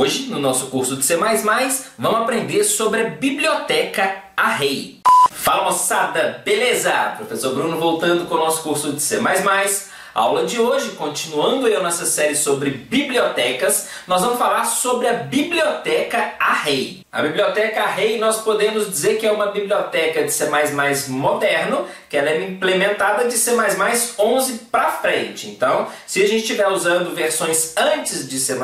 Hoje, no nosso curso de C++, vamos aprender sobre a biblioteca Array. Fala, moçada, beleza? Professor Bruno voltando com o nosso curso de C++. A aula de hoje, continuando aí a nossa série sobre bibliotecas, nós vamos falar sobre a biblioteca Array. A biblioteca Array nós podemos dizer que é uma biblioteca de C++ moderno, que ela é implementada de C++ 11 para frente. Então, se a gente estiver usando versões antes de C++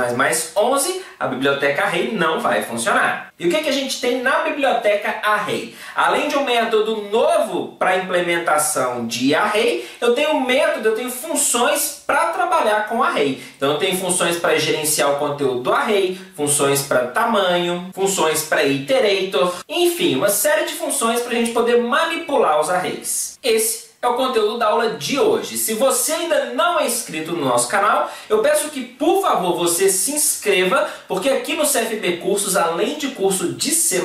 11, a biblioteca Array não vai funcionar. E o que a gente tem na biblioteca Array? Além de um método novo para implementação de Array, eu tenho funções para trabalhar com Array. Então eu tenho funções para gerenciar o conteúdo do Array, funções para tamanho, funções para iterator, enfim, uma série de funções para a gente poder manipular os arrays. Esse é o conteúdo da aula de hoje. Se você ainda não é inscrito no nosso canal, eu peço que, por favor, você se inscreva, porque aqui no CFB Cursos, além de curso de C++,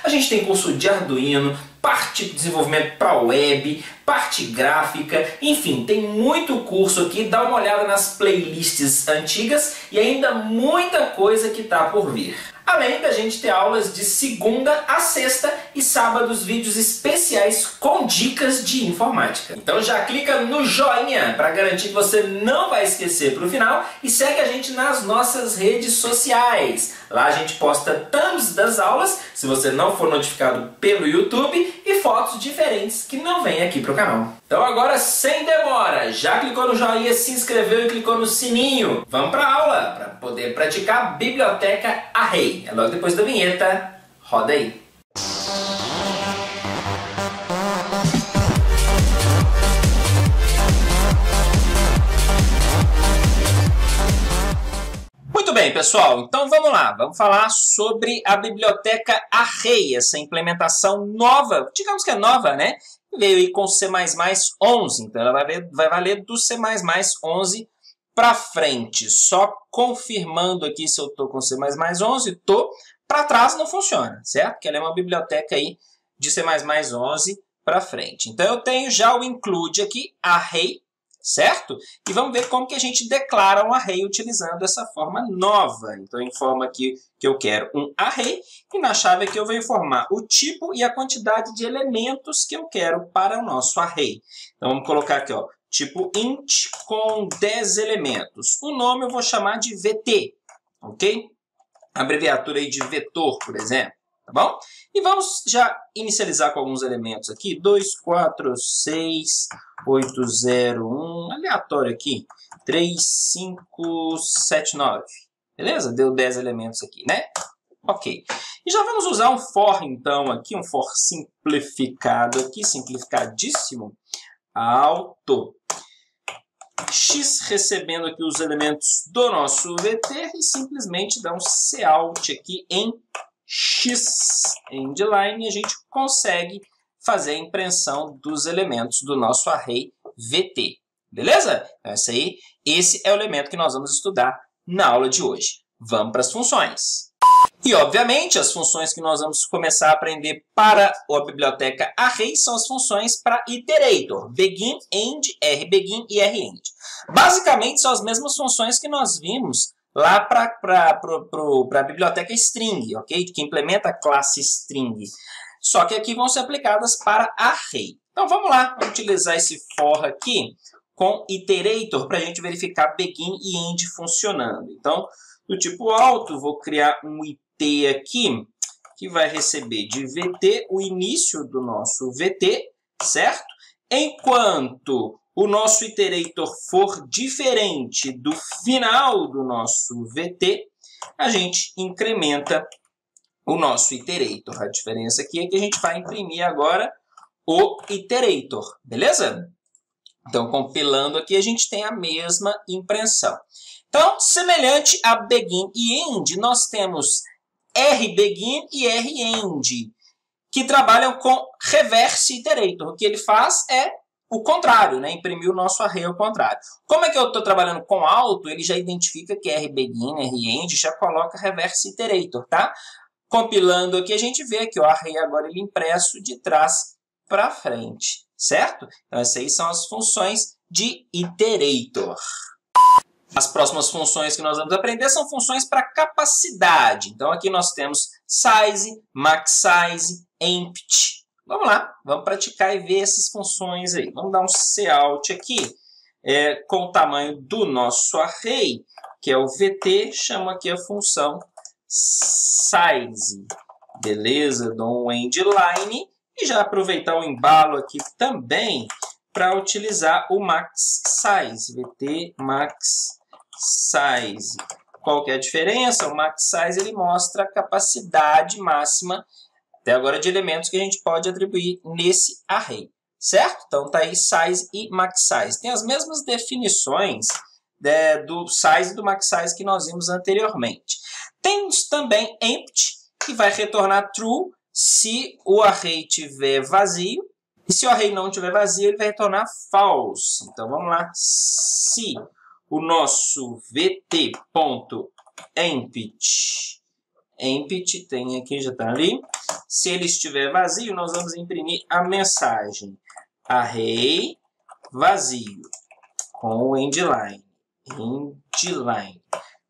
a gente tem curso de Arduino, parte de desenvolvimento para web, parte gráfica, enfim, tem muito curso aqui. Dá uma olhada nas playlists antigas e ainda muita coisa que está por vir. Além da gente ter aulas de segunda a sexta e sábados vídeos especiais com dicas de informática. Então já clica no joinha para garantir que você não vai esquecer para o final e segue a gente nas nossas redes sociais. Lá a gente posta thumbs das aulas, se você não for notificado pelo YouTube, e fotos diferentes que não vêm aqui para o canal. Então agora, sem demora, já clicou no joinha, se inscreveu e clicou no sininho? Vamos para a aula, para poder praticar a biblioteca Array. É logo depois da vinheta, roda aí. Muito bem, pessoal, então vamos lá, vamos falar sobre a biblioteca Array, essa implementação nova, digamos que é nova, né? Veio aí com C++ 11, então ela vai valer do C++ 11 para frente. Só confirmando aqui se eu estou com C++ 11, estou, para trás não funciona, certo? Porque ela é uma biblioteca aí de C++ 11 para frente. Então eu tenho já o include aqui, Array, certo? E vamos ver como que a gente declara um array utilizando essa forma nova. Então eu informo aqui que eu quero um array e na chave aqui eu vou informar o tipo e a quantidade de elementos que eu quero para o nosso array. Então vamos colocar aqui, ó, tipo int com 10 elementos. O nome eu vou chamar de VT, ok? Abreviatura aí de vetor, por exemplo. Tá bom? E vamos já inicializar com alguns elementos aqui. 2, 4, 6, 8, 0, 1. Aleatório aqui. 3, 5, 7, 9. Beleza? Deu 10 elementos aqui, né? Ok. E já vamos usar um for, então, aqui. Um for simplificado aqui. Simplificadíssimo. Alto. X recebendo aqui os elementos do nosso VT. E simplesmente dá um cout aqui em X endline, e a gente consegue fazer a impressão dos elementos do nosso array VT. Beleza? Então, esse é o elemento que nós vamos estudar na aula de hoje. Vamos para as funções. E, obviamente, as funções que nós vamos começar a aprender para a biblioteca Array são as funções para iterator, begin, end, rbegin e rend. Basicamente, são as mesmas funções que nós vimos lá para a biblioteca string, ok? Que implementa a classe string. Só que aqui vão ser aplicadas para array. Então vamos lá, vamos utilizar esse for aqui com iterator para a gente verificar begin e end funcionando. Então, do tipo alto, vou criar um it aqui, que vai receber de VT o início do nosso VT, certo? Enquanto o nosso iterator for diferente do final do nosso VT, a gente incrementa o nosso iterator. A diferença aqui é que a gente vai imprimir agora o iterator, beleza? Então, compilando aqui, a gente tem a mesma impressão. Então, semelhante a begin e end, nós temos rbegin e rend, que trabalham com reverse iterator. O que ele faz é o contrário, né? Imprimir o nosso array ao contrário. Como é que eu estou trabalhando com alto, ele já identifica que é rbegin, rend, já coloca reverse iterator, tá? Compilando aqui, a gente vê que o array agora ele é impresso de trás para frente, certo? Então, essas aí são as funções de iterator. As próximas funções que nós vamos aprender são funções para capacidade. Então, aqui nós temos size, maxsize, empty. Vamos lá, vamos praticar e ver essas funções aí. Vamos dar um cout aqui com o tamanho do nosso array, que é o VT, chamo aqui a função size. Beleza? Dou um endline e já aproveitar o embalo aqui também para utilizar o maxsize. VT maxsize. Qual que é a diferença? O maxsize ele mostra a capacidade máxima até agora de elementos que a gente pode atribuir nesse array. Certo? Então, tá aí size e maxsize. Tem as mesmas definições do size e do maxsize que nós vimos anteriormente. Temos também empty, que vai retornar true se o array tiver vazio. E se o array não tiver vazio, ele vai retornar false. Então, vamos lá. Se o nosso vt.empty tem aqui, já está ali. Se ele estiver vazio, nós vamos imprimir a mensagem array vazio com o endline.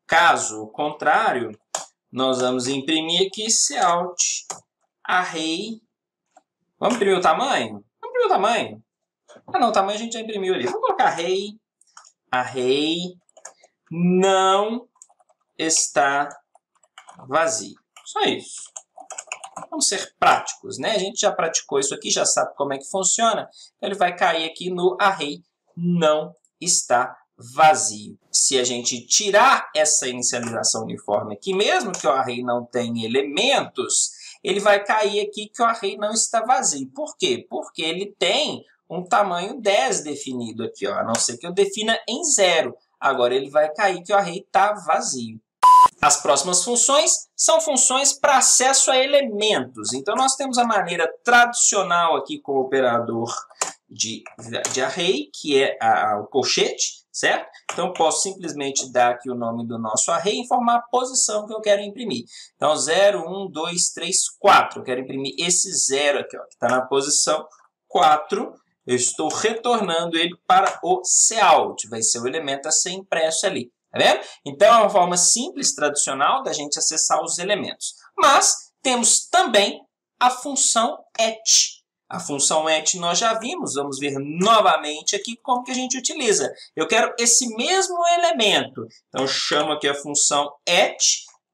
Caso contrário, nós vamos imprimir aqui cout array. Vamos imprimir o tamanho? Vamos imprimir o tamanho. Ah, não, o tamanho a gente já imprimiu ali. Vamos colocar array não está vazio. Só isso. Vamos ser práticos, né? A gente já praticou isso aqui, já sabe como é que funciona. Então, ele vai cair aqui no array não está vazio. Se a gente tirar essa inicialização uniforme aqui, mesmo que o array não tenha elementos, ele vai cair aqui que o array não está vazio. Por quê? Porque ele tem um tamanho 10 definido aqui, ó, a não ser que eu defina em 0. Agora ele vai cair que o array está vazio. As próximas funções são funções para acesso a elementos. Então, nós temos a maneira tradicional aqui com o operador de array, que é o colchete, certo? Então, eu posso simplesmente dar aqui o nome do nosso array e informar a posição que eu quero imprimir. Então, 0, 1, 2, 3, 4. Eu quero imprimir esse 0 aqui, ó, que está na posição 4. Eu estou retornando ele para o cout. Vai ser o elemento a ser impresso ali. Tá vendo? Então, é uma forma simples, tradicional, da gente acessar os elementos. Mas, temos também a função et. A função et nós já vimos, vamos ver novamente aqui como que a gente utiliza. Eu quero esse mesmo elemento. Então, eu chamo aqui a função et,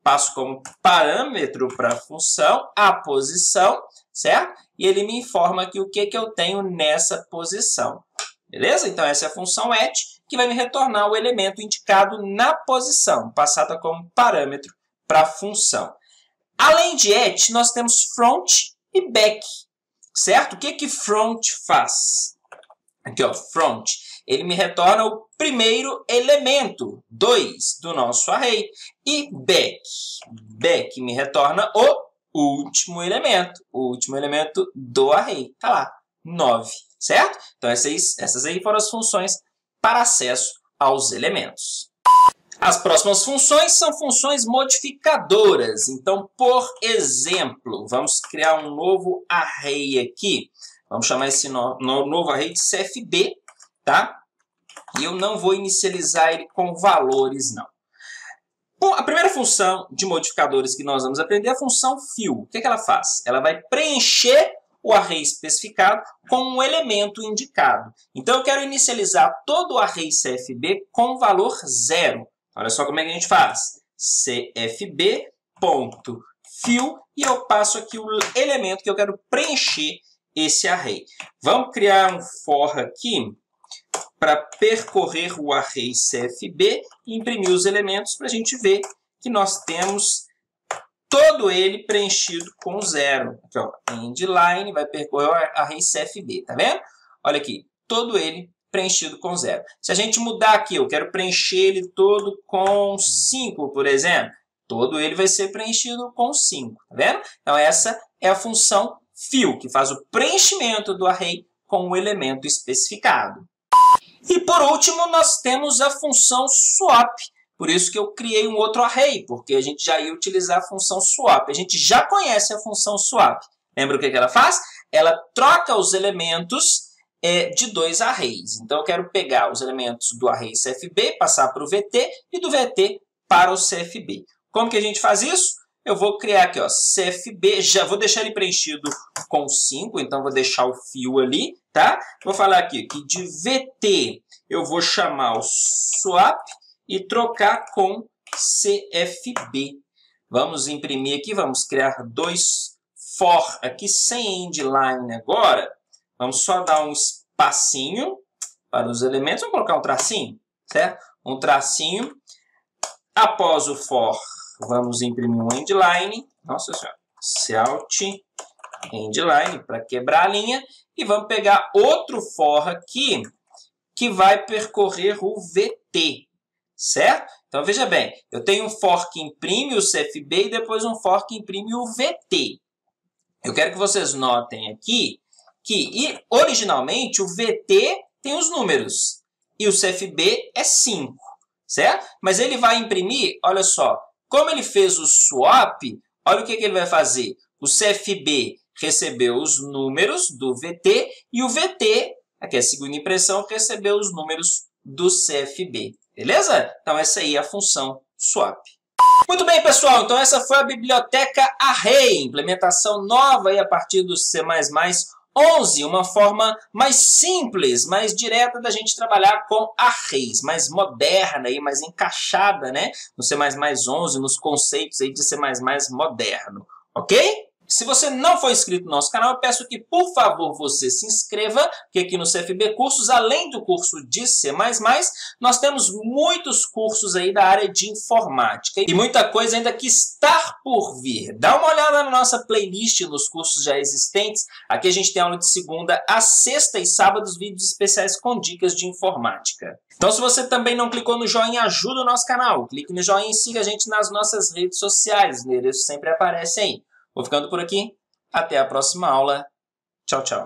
passo como parâmetro para a função a posição, certo? E ele me informa aqui o que eu tenho nessa posição. Beleza? Então, essa é a função et, que vai me retornar o elemento indicado na posição, passada como parâmetro para a função. Além de et, nós temos front e back, certo? O que front faz? Aqui, ó, front. Ele me retorna o primeiro elemento, 2, do nosso array. E back. Back me retorna o último elemento do array. Está lá, 9, certo? Então, essas aí foram as funções para acesso aos elementos. As próximas funções são funções modificadoras. Então, por exemplo, vamos criar um novo array aqui. Vamos chamar esse novo array de CFB, tá? E eu não vou inicializar ele com valores, não. Bom, a primeira função de modificadores que nós vamos aprender é a função fill. O que ela faz? Ela vai preencher o array especificado com um elemento indicado. Então, eu quero inicializar todo o array CFB com valor 0. Olha só como é que a gente faz. CFB.fill e eu passo aqui o elemento que eu quero preencher esse array. Vamos criar um for aqui para percorrer o array CFB e imprimir os elementos para a gente ver que nós temos todo ele preenchido com 0. Aqui, ó, endline vai percorrer o array CFB, tá vendo? Olha aqui, todo ele preenchido com 0. Se a gente mudar aqui, eu quero preencher ele todo com 5, por exemplo, todo ele vai ser preenchido com 5, tá vendo? Então, essa é a função fill, que faz o preenchimento do array com o elemento especificado. E, por último, nós temos a função swap. Por isso que eu criei um outro array, porque a gente já ia utilizar a função swap. A gente já conhece a função swap. Lembra o que ela faz? Ela troca os elementos de dois arrays. Então, eu quero pegar os elementos do array CFB, passar para o VT e do VT para o CFB. Como que a gente faz isso? Eu vou criar aqui, ó, CFB, já vou deixar ele preenchido com 5, então vou deixar o fio ali, tá? Vou falar aqui que de VT eu vou chamar o swap e trocar com CFB. Vamos imprimir aqui, vamos criar dois for aqui sem endline agora. Vamos só dar um espacinho para os elementos, vamos colocar um tracinho, certo? Um tracinho. Após o for, vamos imprimir um endline. Nossa senhora. Alt endline para quebrar a linha. E vamos pegar outro for aqui que vai percorrer o VT. Certo? Então, veja bem. Eu tenho um for que imprime o CFB e depois um for que imprime o VT. Eu quero que vocês notem aqui que, originalmente, o VT tem os números. E o CFB é 5. Certo? Mas ele vai imprimir, olha só, como ele fez o swap, olha o que ele vai fazer. O CFB recebeu os números do VT e o VT, aqui é a segunda impressão, recebeu os números do CFB. Beleza? Então, essa aí é a função swap. Muito bem, pessoal. Então, essa foi a biblioteca Array, implementação nova aí a partir do C++ 11, uma forma mais simples, mais direta da gente trabalhar com arrays, mais moderna e mais encaixada, né, no C++ 11, nos conceitos aí de C++ moderno, ok? Se você não for inscrito no nosso canal, eu peço que, por favor, você se inscreva, porque aqui no CFB Cursos, além do curso de C++, nós temos muitos cursos aí da área de informática e muita coisa ainda que está por vir. Dá uma olhada na nossa playlist nos cursos já existentes. Aqui a gente tem aula de segunda a sexta e sábados, vídeos especiais com dicas de informática. Então, se você também não clicou no joinha, ajuda o nosso canal. Clique no joinha e siga a gente nas nossas redes sociais. O endereço sempre aparece aí. Vou ficando por aqui. Até a próxima aula. Tchau, tchau.